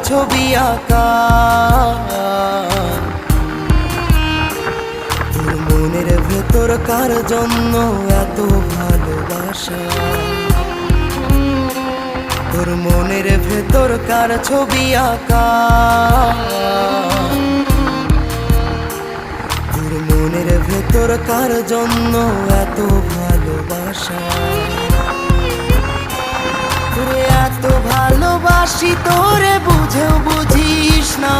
ছবি আঁকা। তোর মনের ভেতর কার জন্য এত ভালোবাসা, তোর মনের ভেতর কার ছবি আঁকা, তোর মনের ভেতর কার জন্য এত ভালোবাসা। তোরে এত ভালোবাসি তোরে বুঝেও বুঝিস না।